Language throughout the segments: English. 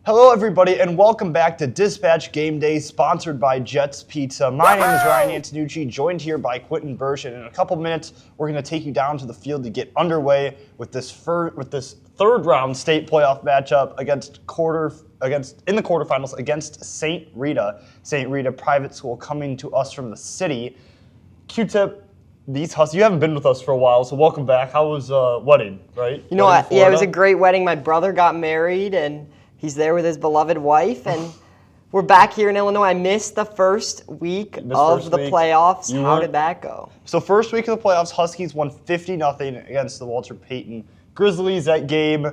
Hello, everybody, and welcome back to Dispatch Game Day, sponsored by Jets Pizza. My name is Ryan Antonucci, joined here by Quentin Burch, and in a couple minutes, we're going to take you down to the field to get underway with this third-round state playoff matchup in the quarterfinals against St. Rita. St. Rita private school coming to us from the city. Q-Tip. You haven't been with us for a while, so welcome back. How was wedding, right? You know what? Yeah, it was a great wedding. My brother got married, and he's there with his beloved wife, and we're back here in Illinois. I missed the first week of the playoffs. How did that go? So first week of the playoffs, Huskies won 50-0 against the Walter Payton Grizzlies. That game,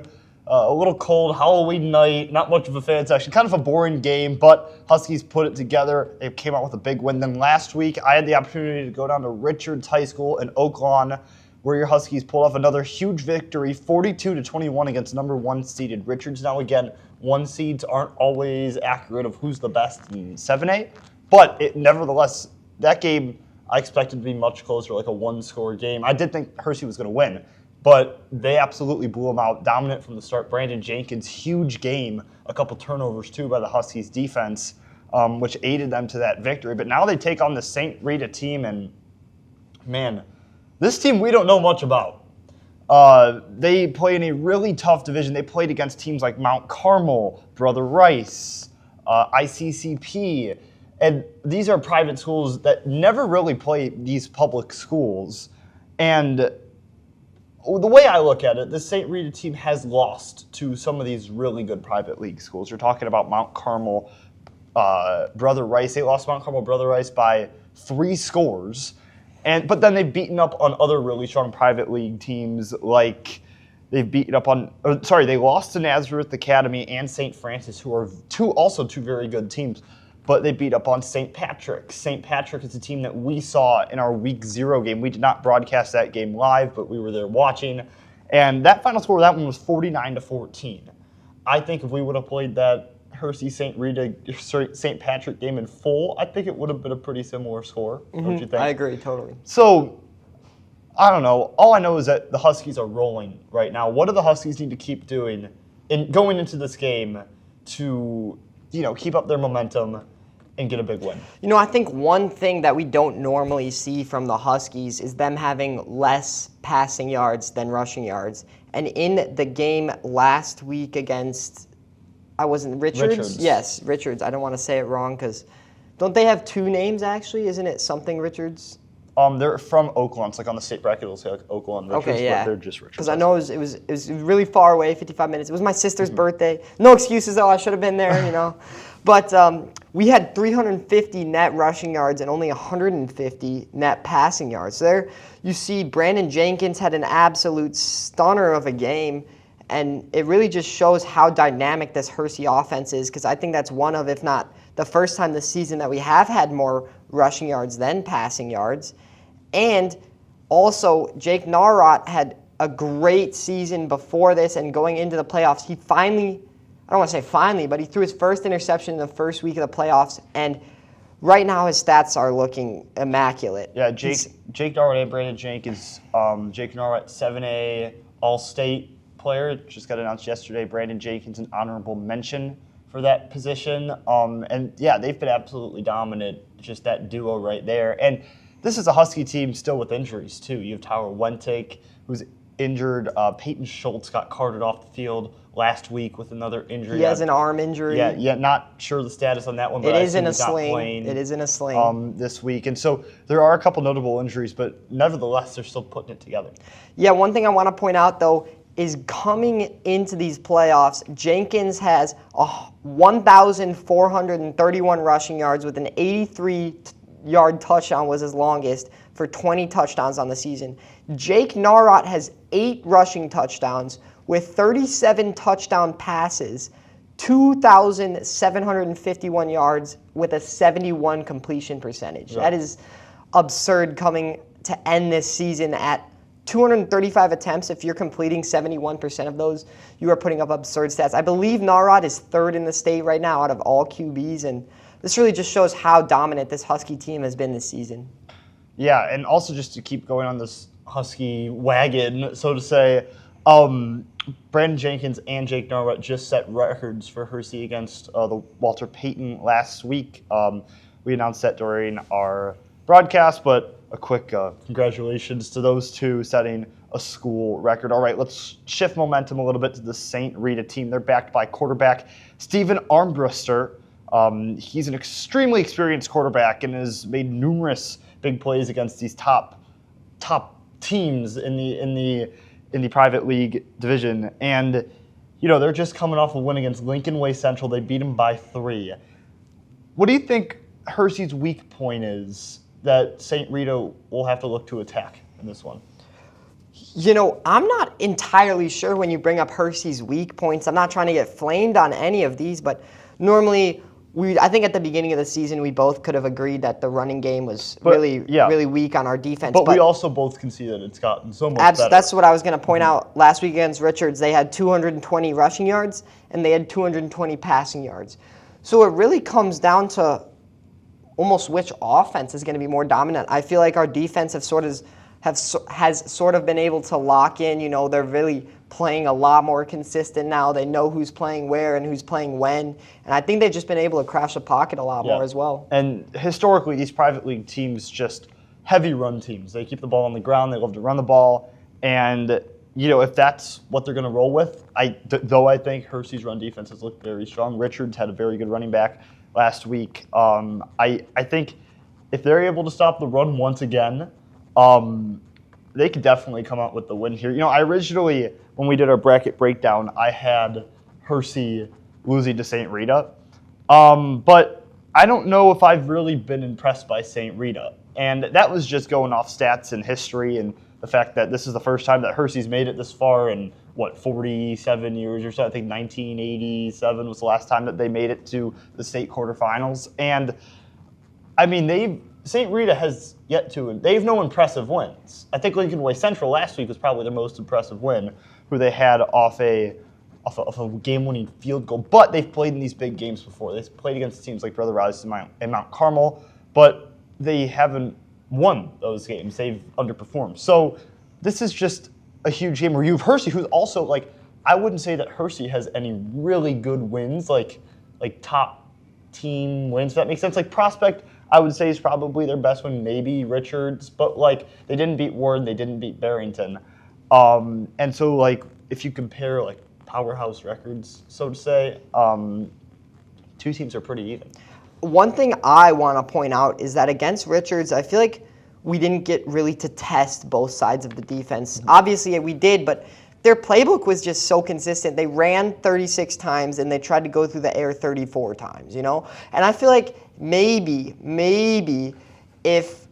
a little cold, Halloween night, not much of a fan section, kind of a boring game, but Huskies put it together. They came out with a big win. Then last week, I had the opportunity to go down to Richards High School in Oak Lawn, where your Huskies pulled off another huge victory, 42-21 against number 1 seeded Richards. Now again, 1 seeds aren't always accurate of who's the best in 7A, but nevertheless, that game I expected to be much closer, like a 1-score game. I did think Hersey was going to win, but they absolutely blew them out, dominant from the start. Brandon Jenkins, huge game, a couple turnovers too by the Huskies defense, which aided them to that victory. But now they take on the St. Rita team, and man, this team we don't know much about. They play in a really tough division. They played against teams like Mount Carmel, Brother Rice, ICCP, and these are private schools that never really play these public schools. And the way I look at it, the St. Rita team has lost to some of these really good private league schools. You're talking about Mount Carmel, Brother Rice. They lost Mount Carmel, Brother Rice by 3 scores. But then they've beaten up on other really strong private league teams, like they lost to Nazareth Academy and St. Francis, who are two very good teams, but they beat up on St. Patrick. St. Patrick is a team that we saw in our Week 0 game. We did not broadcast that game live, but we were there watching, and that final score of that one was 49-14. I think if we would have played that Hersey St. Patrick game in full, I think it would have been a pretty similar score. Don't you think? I agree, totally. So, I don't know. All I know is that the Huskies are rolling right now. What do the Huskies need to keep doing going into this game to, keep up their momentum and get a big win? I think one thing that we don't normally see from the Huskies is them having less passing yards than rushing yards. And in the game last week against Richards? Yes, Richards. I don't want to say it wrong because don't they have 2 names actually? Isn't it something Richards? They're from Oakland. It's like on the state bracket, it'll say like Oakland Richards, okay, yeah. But they're just Richards. Because I know it was really far away, 55 minutes. It was my sister's birthday. No excuses though. I should have been there, But we had 350 net rushing yards and only 150 net passing yards. So there you see Brandon Jenkins had an absolute stunner of a game. And it really just shows how dynamic this Hersey offense is, because I think that's one of, if not the first time this season that we have had more rushing yards than passing yards. And also, Jake Narrott had a great season before this, and going into the playoffs, he finally, I don't want to say finally, but he threw his first interception in the first week of the playoffs, and right now his stats are looking immaculate. Yeah, Jake Narrott and Brandon Jenkins. Jake Narrott, 7A All-State player, just got announced yesterday. Brandon Jenkins, an honorable mention for that position. And yeah, they've been absolutely dominant, just that duo right there. And this is a Husky team still with injuries too. You have Tyler Wentic, who's injured. Peyton Schultz got carted off the field last week with another injury. He has an arm injury. Yeah, not sure the status on that one, but it is in a sling. It is in a sling. This week. And so there are a couple notable injuries, but nevertheless, they're still putting it together. Yeah, one thing I want to point out though is coming into these playoffs, Jenkins has 1,431 rushing yards with an 83-yard touchdown was his longest for 20 touchdowns on the season. Jake Narrott has 8 rushing touchdowns with 37 touchdown passes, 2,751 yards with a 71 completion percentage. Yeah. That is absurd coming to end this season at 235 attempts. If you're completing 71% of those, you are putting up absurd stats. I believe Narrott is 3rd in the state right now out of all QBs, and this really just shows how dominant this Husky team has been this season. Yeah, and also just to keep going on this Husky wagon, so to say, Brandon Jenkins and Jake Norwet just set records for Hersey against the Walter Payton last week. We announced that during our broadcast, but a quick congratulations to those two setting a school record. All right, let's shift momentum a little bit to the St. Rita team. They're backed by quarterback Stephen Armbruster. He's an extremely experienced quarterback and has made numerous big plays against these top teams in the private league division. And they're just coming off a win against Lincoln Way Central. They beat them by 3. What do you think Hersey's weak point is that St. Rita will have to look to attack in this one? I'm not entirely sure when you bring up Hersey's weak points. I'm not trying to get flamed on any of these, but normally I think at the beginning of the season we both could have agreed that the running game was really weak on our defense. But we also both conceded it's gotten so much better. That's what I was going to point out. Last week against Richards, they had 220 rushing yards and they had 220 passing yards. So it really comes down to almost which offense is going to be more dominant. I feel like our defense has sort of been able to lock in. They're really playing a lot more consistent now. They know who's playing where and who's playing when. And I think they've just been able to crash the pocket a lot more as well. And historically, these private league teams just heavy run teams. They keep the ball on the ground. They love to run the ball. And, if that's what they're going to roll with, though I think Hersey's run defense has looked very strong. Richards had a very good running back last week. I think if they're able to stop the run once again, they could definitely come out with the win here. I originally, when we did our bracket breakdown, I had Hersey losing to St. Rita. But I don't know if I've really been impressed by St. Rita. And that was just going off stats and history and the fact that this is the first time that Hersey's made it this far in, 47 years or so. I think 1987 was the last time that they made it to the state quarterfinals. And, St. Rita has yet to, they have no impressive wins. I think Lincoln Way Central last week was probably their most impressive win, who they had off a game-winning field goal. But they've played in these big games before. They've played against teams like Brother Rice and Mount Carmel, but they haven't won those games. They've underperformed. So this is just a huge game where you have Hersey, who's also, I wouldn't say that Hersey has any really good wins, like top team wins, if that makes sense. Like Prospect, I would say is probably their best one, maybe Richards, but they didn't beat Ward, they didn't beat Barrington. And so if you compare powerhouse records, so to say, two teams are pretty even. One thing I want to point out is that against Richards, I feel like we didn't get really to test both sides of the defense. Mm-hmm. Obviously, we did, but their playbook was just so consistent. They ran 36 times and they tried to go through the air 34 times, And I feel like maybe if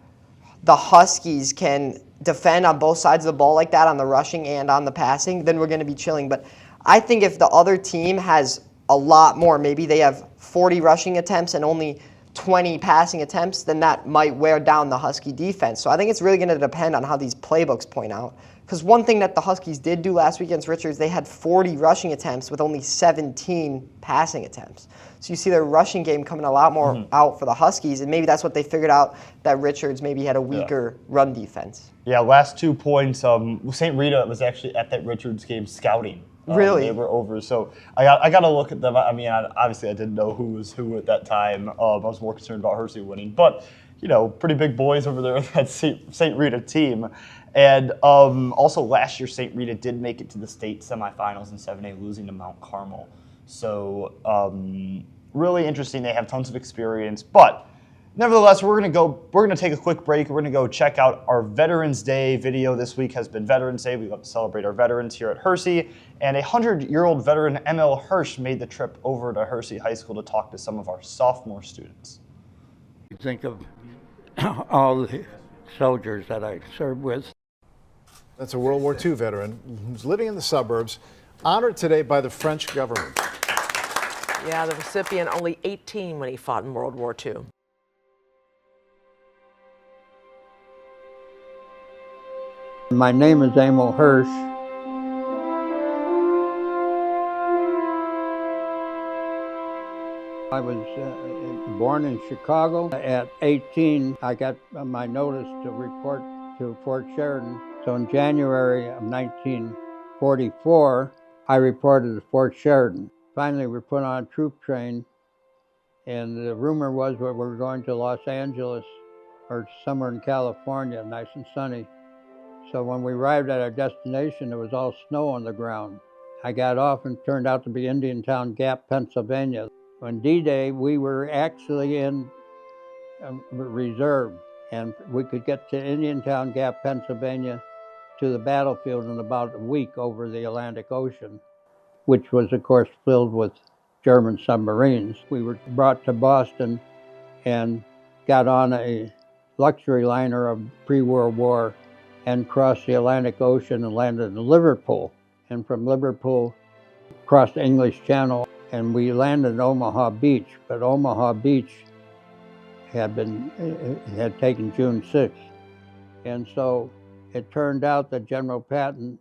the Huskies can defend on both sides of the ball like that, on the rushing and on the passing, then we're going to be chilling. But I think if the other team has a lot more, maybe they have 40 rushing attempts and only 20 passing attempts, then that might wear down the Husky defense. So I think it's really going to depend on how these playbooks point out. Because one thing that the Huskies did do last week against Richards, they had 40 rushing attempts with only 17 passing attempts. So you see their rushing game coming a lot more out for the Huskies, and maybe that's what they figured out, that Richards maybe had a weaker run defense. Yeah, last 2 points. St. Rita was actually at that Richards game scouting. Really? They were over. So I got to look at them. Obviously I didn't know who was who at that time. I was more concerned about Hersey winning. But, pretty big boys over there on that St. Rita team. And also last year, St. Rita did make it to the state semifinals in 7A, losing to Mount Carmel. So really interesting. They have tons of experience. But nevertheless, we're gonna take a quick break. We're gonna go check out our Veterans Day video. This week has been Veterans Day. We love to celebrate our veterans here at Hersey. And a 100-year-old veteran, M.L. Hirsch, made the trip over to Hersey High School to talk to some of our sophomore students. Think of all the soldiers that I served with. That's a World War II veteran who's living in the suburbs, honored today by the French government. Yeah, the recipient only 18 when he fought in World War II. My name is Emil Hirsch. I was born in Chicago. At 18, I got my notice to report to Fort Sheridan. So in January of 1945, 1944, I reported to Fort Sheridan. Finally, we were put on a troop train, and the rumor was we were going to Los Angeles or somewhere in California, nice and sunny. So when we arrived at our destination, there was all snow on the ground. I got off and it turned out to be Indiantown Gap, Pennsylvania. On D-Day, we were actually in reserve, and we could get to Indiantown Gap, Pennsylvania, to the battlefield in about a week over the Atlantic Ocean, which was, of course, filled with German submarines. We were brought to Boston and got on a luxury liner of pre-World War and crossed the Atlantic Ocean and landed in Liverpool. And from Liverpool, crossed the English Channel, and we landed in Omaha Beach. But Omaha Beach had taken June 6th. And so it turned out that General Patton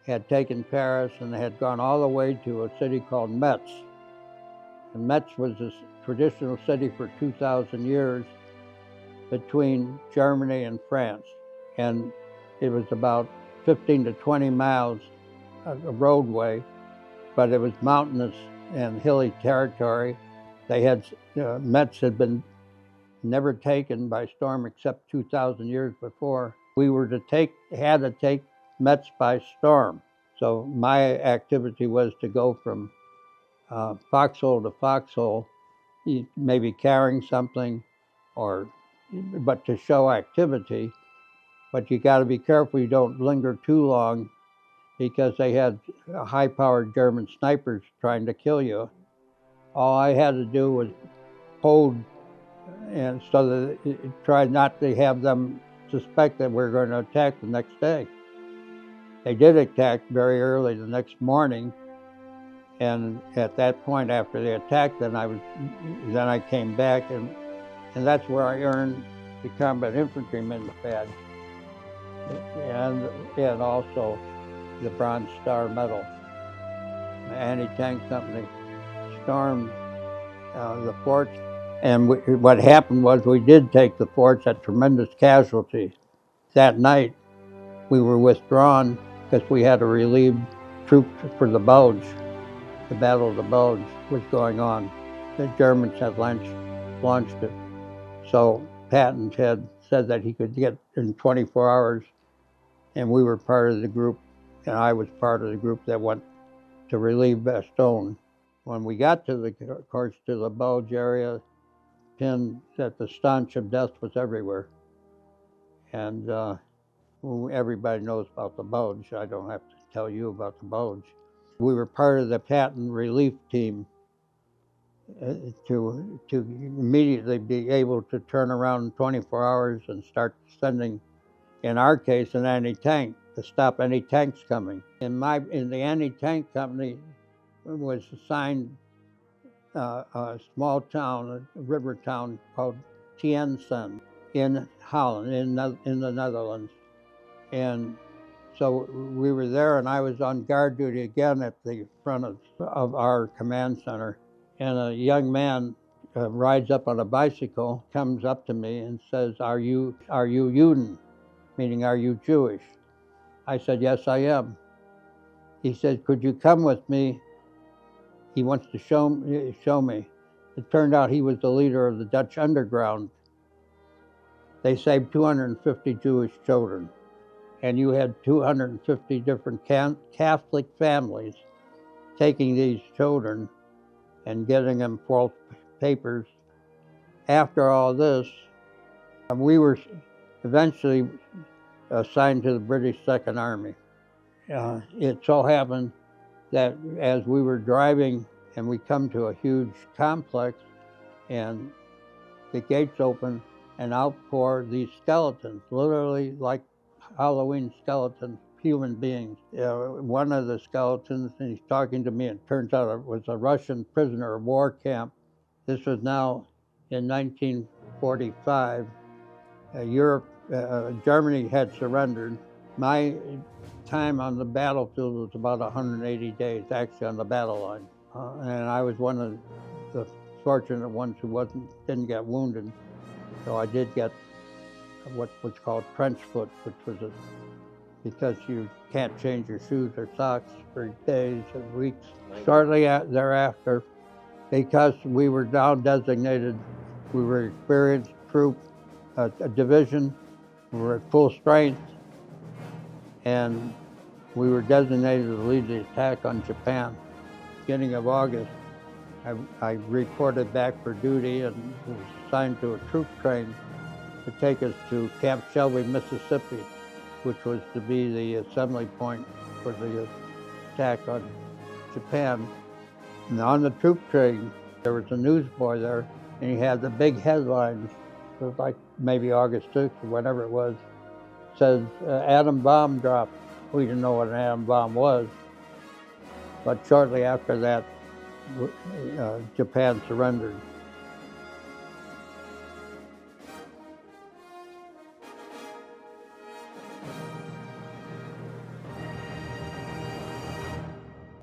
had taken Paris and had gone all the way to a city called Metz. And Metz was a traditional city for 2,000 years between Germany and France. And it was about 15 to 20 miles of roadway, but it was mountainous and hilly territory. Metz had been never taken by storm except 2,000 years before. We had to take Metz by storm. So my activity was to go from foxhole to foxhole, maybe carrying something, but to show activity. But you got to be careful you don't linger too long, because they had high-powered German snipers trying to kill you. All I had to do was hold, and so that try not to have them suspect that we're going to attack the next day. They did attack very early the next morning, and at that point, after they attacked, then I came back, and that's where I earned the Combat Infantryman badge, and also the Bronze Star Medal. The anti-tank company stormed the forts, and what happened was we did take the forts at tremendous casualty. That night, we were withdrawn because we had to relieve troops for the Bulge. The Battle of the Bulge was going on. The Germans had launched it. So Patton had said that he could get in 24 hours, and we were part of the group, and I was part of the group that went to relieve Bastogne. When we got to the Bulge area, that the stench of death was everywhere. And everybody knows about the Bulge. I don't have to tell you about the Bulge. We were part of the Patton relief team to immediately be able to turn around in 24 hours and start sending, in our case, an anti-tank to stop any tanks coming. In the anti-tank company was assigned a small town, a river town called St in Holland, in the Netherlands. And so we were there, and I was on guard duty again at the front of our command center. And a young man rides up on a bicycle, comes up to me and says, are you Juden? Meaning, are you Jewish? I said, yes, I am. He said, could you come with me? He wants to show me. It turned out he was the leader of the Dutch underground. They saved 250 Jewish children. And you had 250 different Catholic families taking these children and getting them false papers. After all this, we were eventually assigned to the British Second Army. It so happened that as we were driving and we come to a huge complex, and the gates open and out pour these skeletons, literally like Halloween skeletons, human beings. One of the skeletons, and he's talking to me, and it turns out it was a Russian prisoner of war camp. This was now in 1945. Germany had surrendered. My time on the battlefield was about 180 days, actually, on the battle line. And I was one of the fortunate ones who didn't get wounded. So I did get what was called trench foot, which was because you can't change your shoes or socks for days or weeks. Shortly thereafter, because we were down designated, we were experienced troop, a division, we were at full strength, and we were designated to lead the attack on Japan. Beginning of August, I reported back for duty and was assigned to a troop train to take us to Camp Shelby, Mississippi, which was to be the assembly point for the attack on Japan. And on the troop train, there was a newsboy there, and he had the big headlines. It was like maybe August 6th or whatever it was. It says, atom bomb dropped. We didn't know what an atom bomb was. But shortly after that, Japan surrendered.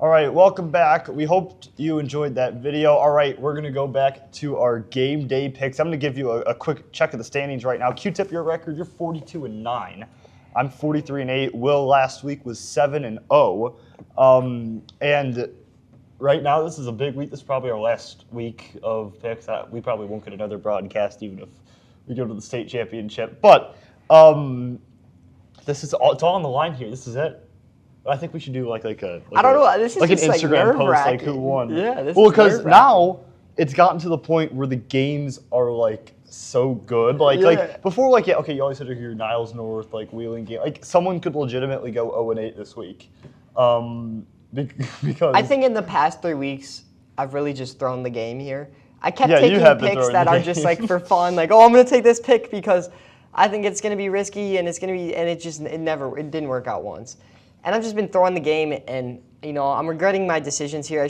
All right, welcome back. We hope you enjoyed that video. All right, we're going to go back to our game day picks. I'm going to give you a quick check of the standings right now. Q-Tip, your record, you're 42-9. I'm 43-8. Will last week was 7-0. And right now, this is a big week. This is probably our last week of picks. We probably won't get another broadcast even if we go to the state championship. But it's all on the line here. This is it. I think we should do like a I don't know. This is like just an Instagram post, like nerve-wracking. who won. Yeah, this well, is because nerve-wracking. now it's gotten to the point where the games are like so good. Like before, like okay, you always had to hear Niles North, like Wheeling game. Like someone could legitimately go 0-8 this week, because I think in the past 3 weeks, I've really just thrown the game here. I kept Yeah, you taking have been picks throwing that the are just game. like for fun, like, oh, I'm gonna take this pick because I think it's gonna be risky and it didn't work out once. And I've just been throwing the game, and I'm regretting my decisions here.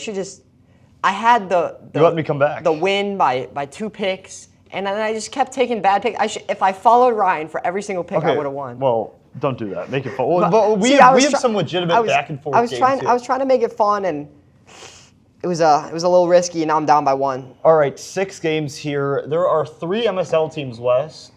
I had the You let me come back. the win by 2 picks, and then I just kept taking bad picks. If I followed Ryan for every single pick, I would have won. Well, don't do that. Make it fun. But we See, have some legitimate back and forth games here. I was trying to make it fun, and it was a little risky, and now I'm down by 1. All right, 6 games here. There are 3 MSL teams left.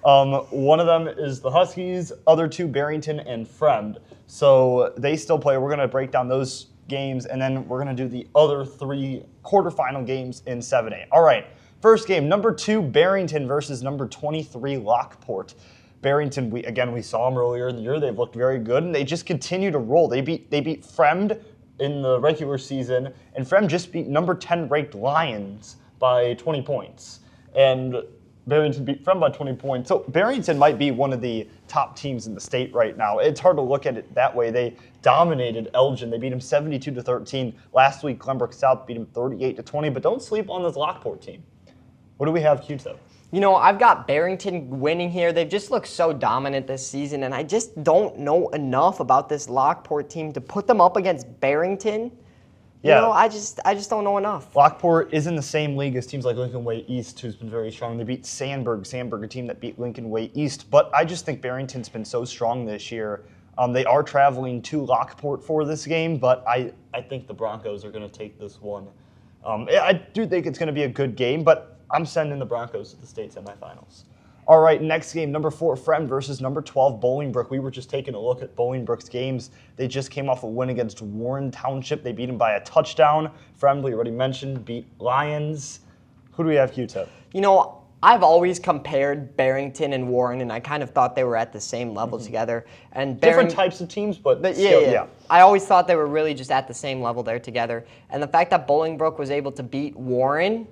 One of them is the Huskies, other 2 Barrington and Fremd. So they still play. We're going to break down those games, and then we're going to do the other 3 quarterfinal games in 7A. All right, first game, number 2 Barrington versus number 23 Lockport. Barrington, we saw them earlier in the year. They've looked very good, and they just continue to roll. They beat Fremd in the regular season, and Fremd just beat number 10 ranked Lions by 20 points. And Barrington beat Fremd by 20 points. So Barrington might be one of the top teams in the state right now. It's hard to look at it that way. They dominated Elgin. They beat them 72-13. Last week, Glenbrook South beat them 38-20. But don't sleep on this Lockport team. What do we have, Q-Tip? I've got Barrington winning here. They've just looked so dominant this season, and I just don't know enough about this Lockport team to put them up against Barrington. I just don't know enough. Lockport is in the same league as teams like Lincoln Way East, who's been very strong. They beat Sandburg, a team that beat Lincoln Way East. But I just think Barrington's been so strong this year. They are traveling to Lockport for this game, but I think the Broncos are going to take this one. I do think it's going to be a good game, but I'm sending the Broncos to the state semifinals. All right, next game, number 4 Fremd versus number 12 Bolingbrook. We were just taking a look at Bolingbrook's games. They just came off a win against Warren Township. They beat them by a touchdown. Fremd, we already mentioned, beat Lions. Who do we have, Q-Tip? I've always compared Barrington and Warren, and I kind of thought they were at the same level together. And Different types of teams, but yeah. I always thought they were really just at the same level there together. And the fact that Bolingbrook was able to beat Warren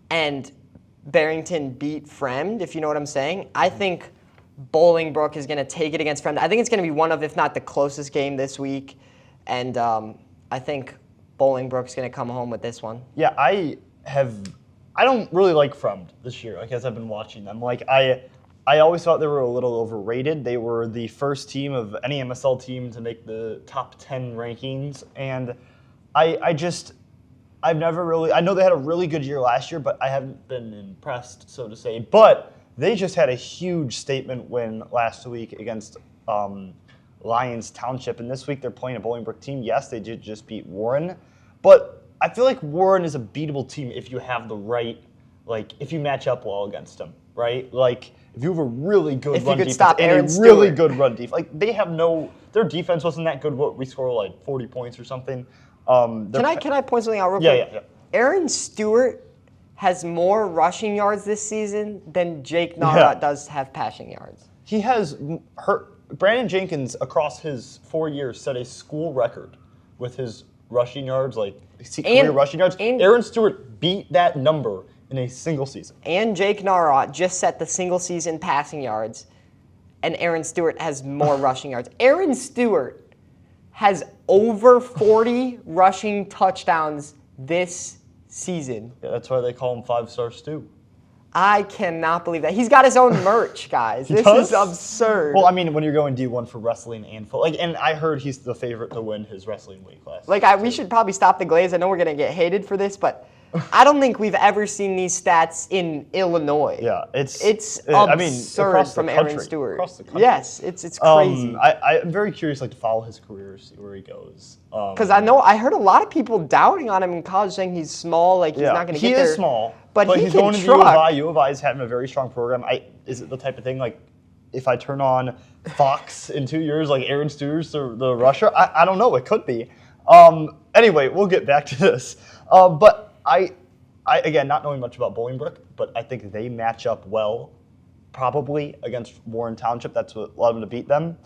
and Barrington beat Fremd, if you know what I'm saying, I think Bolingbrook is going to take it against Fremd. I think it's going to be one of, if not the closest game this week. And I think Bolingbrook's going to come home with this one. Yeah, I don't really like Fremd this year, as I've been watching them. I always thought they were a little overrated. They were the first team of any MSL team to make the top 10 rankings. And I've never really, I know they had a really good year last year, but I haven't been impressed, so to say. But they just had a huge statement win last week against Lions Township. And this week they're playing a Bolingbrook team. Yes, they did just beat Warren. But I feel like Warren is a beatable team if you have the right, if you match up well against them. right? Like, if you have a really good If you run could defense stop and Aaron a really Stewart. good run defense, like their defense wasn't that good. What we score like 40 points or something. Can I point something out real Yeah, quick? yeah. Aaron Stewart has more rushing yards this season than Jake Nara Yeah. does have passing yards. He has Brandon Jenkins across his 4 years set a school record with his rushing yards, like career rushing yards. and- Aaron Stewart beat that number in a single season. And Jake Nara just set the single season passing yards, and Aaron Stewart has more rushing yards. Aaron Stewart has over 40 rushing touchdowns this season. Yeah, that's why they call him 5-star Stu. I cannot believe that. He's got his own merch, guys. This does? is absurd. Well, I mean, when you're going D1 for wrestling and football, like, and I heard he's the favorite to win his wrestling weight class. We should probably stop the glaze. I know we're going to get hated for this, but I don't think we've ever seen these stats in Illinois. Yeah, it's absurd across the from Aaron country. Stewart. Across the country. Yes, it's crazy. I'm very curious, like, to follow his career, see where he goes. Because I heard a lot of people doubting on him in college, saying he's small, like he's not going to get there. He is small, but he he's can going to U truck. of I. U of I is having a very strong program. Is it the type of thing like if I turn on Fox in 2 years, like Aaron Stewart's the rusher? I don't know. It could be. Anyway, we'll get back to this. But I again, not knowing much about Bolingbrook, but I think they match up well, probably against Warren Township. That's what allowed them to beat them.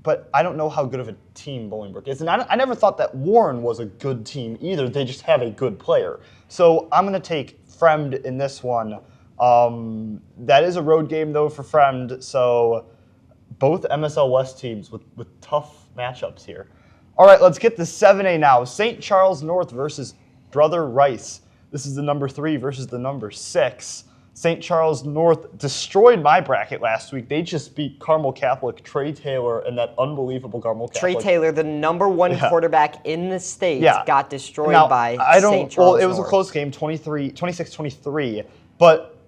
But I don't know how good of a team Bolingbrook is. And I never thought that Warren was a good team either. They just have a good player. So I'm going to take Fremd in this one. That is a road game, though, for Fremd. So both MSL West teams with tough matchups here. All right, let's get to 7A now. St. Charles North versus Brother Rice. This is the number 3 versus the number 6. St. Charles North destroyed my bracket last week. They just beat Carmel Catholic, Trey Taylor, and that unbelievable Carmel Catholic. Trey Taylor, the number 1 quarterback in the state, got destroyed by St. Charles Well, it was North. a close game, 26-23. But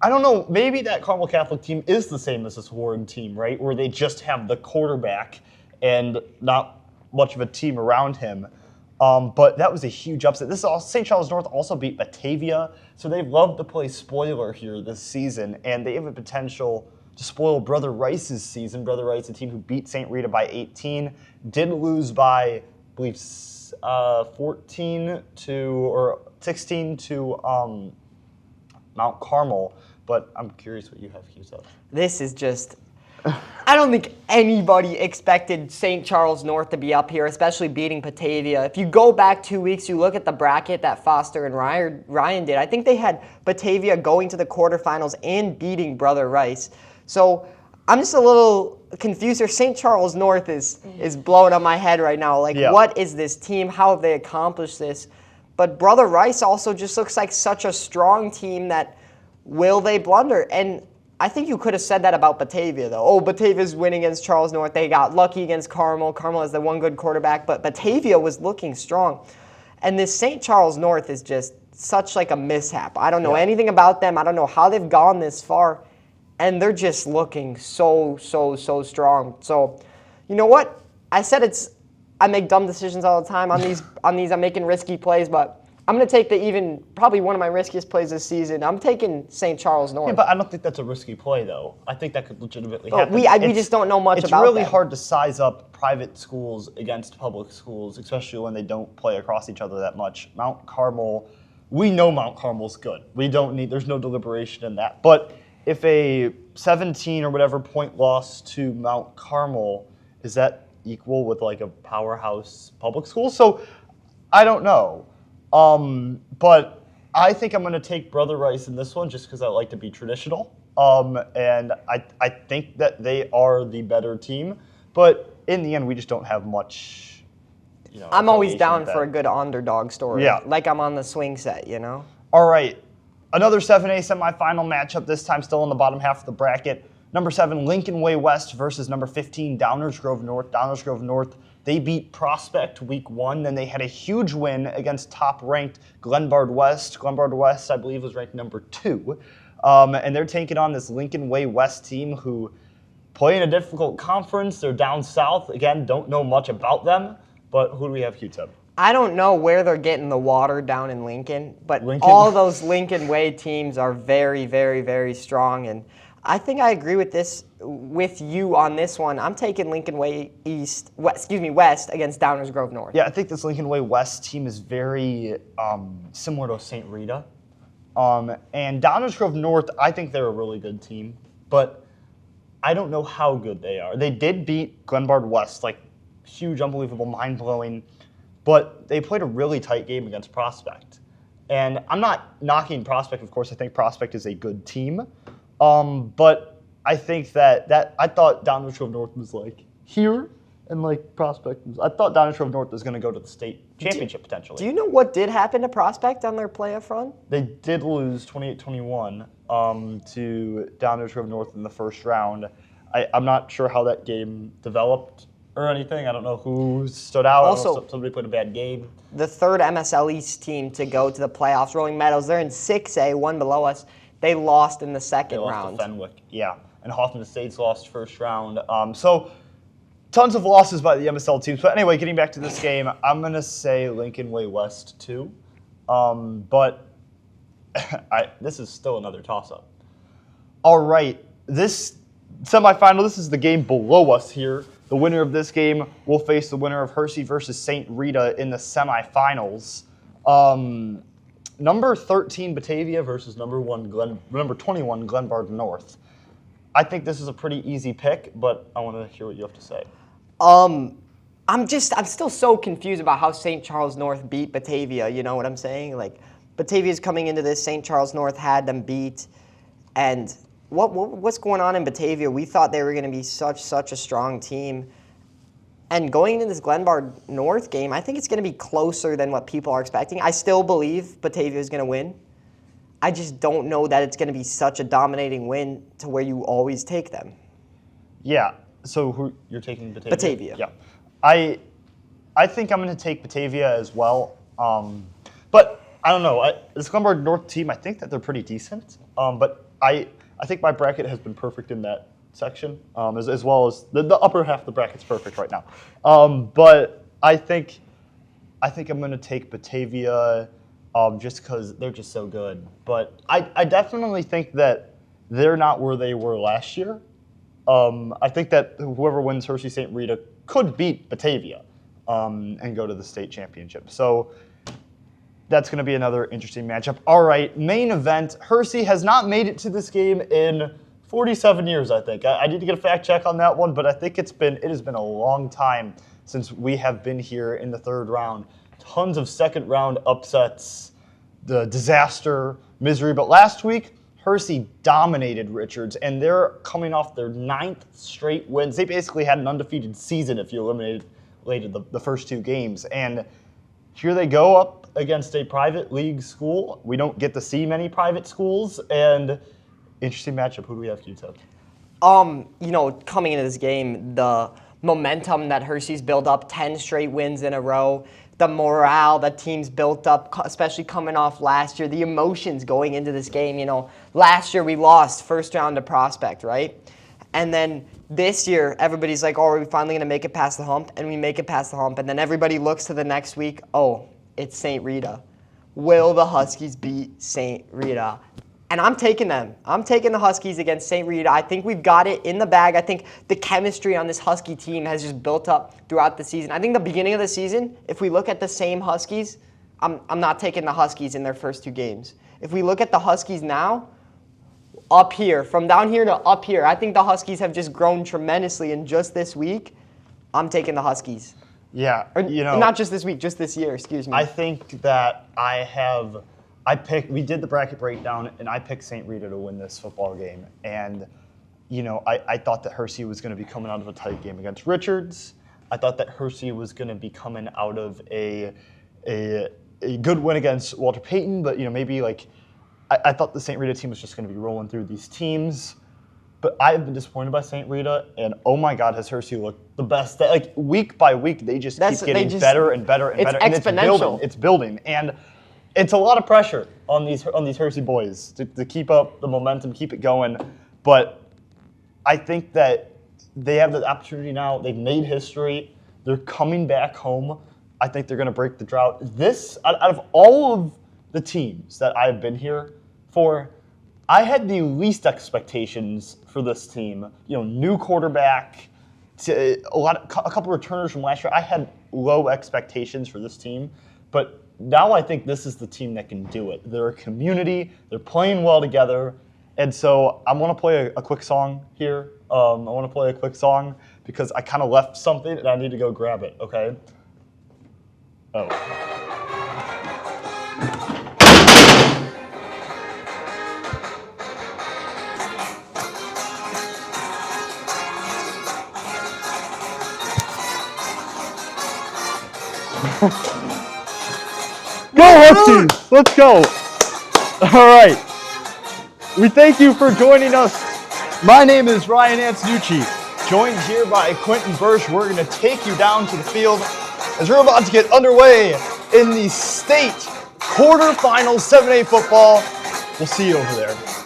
I don't know, maybe that Carmel Catholic team is the same as this Warren team, right? Where they just have the quarterback and not much of a team around him. But that was a huge upset. St. Charles North also beat Batavia, so they've loved to play spoiler here this season, and they have a potential to spoil Brother Rice's season. Brother Rice, a team who beat St. Rita by 18, did lose by, I believe, 16 to Mount Carmel. But I'm curious what you have, Q-Sub. This is just... I don't think anybody expected St. Charles North to be up here, especially beating Batavia. If you go back 2 weeks, you look at the bracket that Foster and Ryan did. I think they had Batavia going to the quarterfinals and beating Brother Rice. So I'm just a little confused here. St. Charles North is blowing up my head right now. Like, what is this team? How have they accomplished this? But Brother Rice also just looks like such a strong team that will they blunder? And I think you could have said that about Batavia, though. Oh, Batavia's winning against Charles North. They got lucky against Carmel. Carmel has the one good quarterback, but Batavia was looking strong. And this St. Charles North is just such like a mishap. I don't know anything about them. I don't know how they've gone this far. And they're just looking so strong. So, you know what? I said I make dumb decisions all the time on these. I'm making risky plays, but I'm going to take probably one of my riskiest plays this season. I'm taking St. Charles North. Yeah, but I don't think that's a risky play, though. I think that could legitimately happen. We just don't know much about It's really them. hard to size up private schools against public schools, especially when they don't play across each other that much. Mount Carmel, we know Mount Carmel's good. There's no deliberation in that. But if a 17 or whatever point loss to Mount Carmel, is that equal with like a powerhouse public school? So I don't know. But I think I'm going to take Brother Rice in this one just because I like to be traditional. And I think that they are the better team. But in the end, we just don't have much, I'm always affiliation down with for a that. good underdog story. Yeah. Like I'm on the swing set, All right. Another 7A semifinal matchup, this time still in the bottom half of the bracket. Number 7, Lincoln Way West versus number 15, Downers Grove North. Downers Grove North, they beat Prospect week 1. Then they had a huge win against top-ranked Glenbard West. Glenbard West, I believe, was ranked number 2. And they're taking on this Lincoln Way West team who play in a difficult conference. They're down south. Again, don't know much about them. But who do we have, Q-Tip? I don't know where they're getting the water down in Lincoln, but Lincoln? all those Lincoln Way teams are very, very, very strong. And I think I agree with you on this one. I'm taking Lincoln Way West against Downers Grove North. Yeah, I think this Lincoln Way West team is very similar to St. Rita. And Downers Grove North, I think they're a really good team, but I don't know how good they are. They did beat Glenbard West, like huge, unbelievable, mind-blowing, but they played a really tight game against Prospect. And I'm not knocking Prospect, of course. I think Prospect is a good team. But I think that I thought Downers Grove North was like here, and like Prospect I thought Downers Grove North was going to go to the state championship potentially. Do you know what did happen to Prospect on their playoff run? They did lose 28-21 to Downers Grove North in the first round. I'm not sure how that game developed or anything. I don't know who stood out. Also, I don't know if somebody played a bad game. The third MSL East team to go to the playoffs, Rolling Meadows, they're in 6A, one below us. They lost in the second They round. lost to Fenwick, yeah. And Hoffman Estates lost first round. So tons of losses by the MSL teams. But anyway, getting back to this game, I'm going to say Lincoln Way West too. But this is still another toss-up. All right, this semifinal, this is the game below us here. The winner of this game will face the winner of Hersey versus St. Rita in the semifinals. Number 13 Batavia versus number 21 Glenbard North. I think this is a pretty easy pick, but I want to hear what you have to say. I'm still so confused about how St. Charles North beat Batavia. You know what I'm saying? Like, Batavia's coming into this. St. Charles North had them beat, and what's going on in Batavia? We thought they were going to be such a strong team. And going into this Glenbard North game, I think it's going to be closer than what people are expecting. I still believe Batavia is going to win. I just don't know that it's going to be such a dominating win to where you always take them. Yeah. So who you're taking Batavia? Batavia. Yeah. I think I'm going to take Batavia as well. But I don't know. This Glenbard North team, I think that they're pretty decent. But I think my bracket has been perfect in that section, as well as the upper half of the bracket's perfect right now. But I think I'm going to take Batavia just because they're just so good. But I definitely think that they're not where they were last year. I think that whoever wins Hersey St. Rita could beat Batavia and go to the state championship. So that's going to be another interesting matchup. All right, main event. Hersey has not made it to this game in 47 years, I think. I need to get a fact check on that one, but I think it has been a long time since we have been here in the third round. Tons of second round upsets, the disaster, misery. But last week, Hersey dominated Richards, and they're coming off their 9th straight wins. They basically had an undefeated season if you eliminated the first 2 games. And here they go up against a private league school. We don't get to see many private schools, and interesting matchup. Who do we have, Q-Tip? Coming into this game, the momentum that Hersey's built up, 10 straight wins in a row, the morale that team's built up, especially coming off last year, the emotions going into this game. Last year we lost first round to Prospect, right? And then this year, everybody's like, oh, are we finally going to make it past the hump? And we make it past the hump. And then everybody looks to the next week, oh, it's St. Rita. Will the Huskies beat St. Rita? And I'm taking them. I'm taking the Huskies against St. Rita. I think we've got it in the bag. I think the chemistry on this Husky team has just built up throughout the season. I think the beginning of the season, if we look at the same Huskies, I'm not taking the Huskies in their first 2 games. If we look at the Huskies now, up here, from down here to up here, I think the Huskies have just grown tremendously. And just this week, I'm taking the Huskies. Yeah, Not just this week, just this year, excuse me. I think that we did the bracket breakdown, and I picked St. Rita to win this football game. And, I thought that Hersey was going to be coming out of a tight game against Richards. I thought that Hersey was going to be coming out of a good win against Walter Payton, but, maybe I thought the St. Rita team was just going to be rolling through these teams. But I have been disappointed by St. Rita, and oh my God, has Hersey looked the best. Week by week, they just keep getting better and better and better. It's exponential. And it's building. And it's a lot of pressure on these Hersey boys to keep up the momentum, keep it going. But I think that they have the opportunity now. They've made history. They're coming back home I think they're going to break the drought. Out of all of the teams that I've been here for, I had the least expectations for this team. New quarterback, a couple returners from last year. I had low expectations for this team, but now I think this is the team that can do it. They're a community. They're playing well together. And so I want to play a quick song here. I want to play a quick song because I kind of left something and I need to go grab it, okay? Oh. Go Huskies! Let's go! All right. We thank you for joining us. My name is Ryan Antonucci, joined here by Quentin Bursch. We're going to take you down to the field as we're about to get underway in the state quarterfinals 7A football. We'll see you over there.